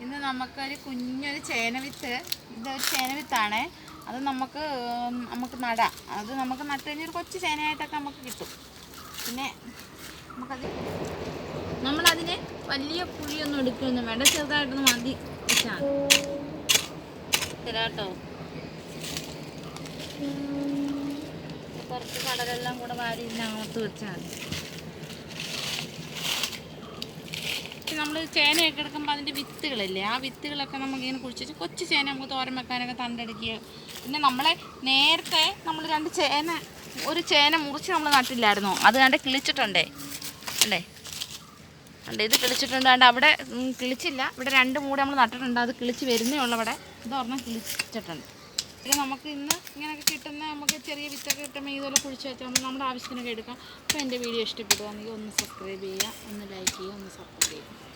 ഇന്ന് നമുക്കൊരു കുഞ്ഞൊരു ചേനവിത്ത്, ഇതൊരു ചേനവിത്താണ്. അത് നമുക്ക് നടാം. അത് നമുക്ക് നട്ട് കഴിഞ്ഞൊരു കൊച്ചു ചേനയായിട്ടൊക്കെ നമുക്ക് കിട്ടും. പിന്നെ നമ്മളതിന് വലിയ കുഴിയൊന്നും എടുക്കുകയൊന്നും വേണ്ട, ചെറുതായിട്ടൊന്ന് മതി വെച്ചാൽ കേട്ടോ. കുറച്ച് കടലെല്ലാം കൂടെ വാരി ഇതിനകത്ത് വെച്ചാൽ മതി. നമ്മൾ ചേനയൊക്കെ എടുക്കുമ്പോൾ അതിൻ്റെ വിത്തുകളില്ലേ, ആ വിത്തുകളൊക്കെ നമുക്കിങ്ങനെ കുഴിച്ചിട്ട് കൊച്ചു ചേന നമുക്ക് തോരൻ വെക്കാനൊക്കെ തണ്ടെടുക്കുക. പിന്നെ നമ്മളെ നേരത്തെ നമ്മൾ ഒരു ചേന മുറിച്ച് നമ്മൾ നട്ടില്ലായിരുന്നോ, അത് കണ്ട് കിളിച്ചിട്ടുണ്ടേ അല്ലേ. ഉണ്ട്, ഇത് കിളിച്ചിട്ടുണ്ട്. അവിടെ കിളിച്ചില്ല, ഇവിടെ 2 മൂട് നമ്മൾ നട്ടിട്ടുണ്ട്, അത് കിളിച്ച് വരുന്നേ ഉള്ളൂ. അവിടെ ഇതൊരെണ്ണം കിളിച്ചിട്ടുണ്ട്. പിന്നെ നമുക്ക് ഇന്ന് ഇങ്ങനെയൊക്കെ കിട്ടുന്ന നമുക്ക് ചെറിയ വിത്തൊക്കെ കിട്ടുമ്പോൾ ഇതുപോലെ കുഴിച്ച് വെച്ചാൽ നമ്മുടെ ആവശ്യത്തിനൊക്കെ എടുക്കാം. അപ്പോൾ എൻ്റെ വീഡിയോ ഇഷ്ടപ്പെടുകയാണെങ്കിൽ ഒന്ന് സബ്സ്ക്രൈബ് ചെയ്യുക, ഒന്ന് ലൈക്ക് ചെയ്യുക, ഒന്ന് സപ്പോർട്ട് ചെയ്യുക.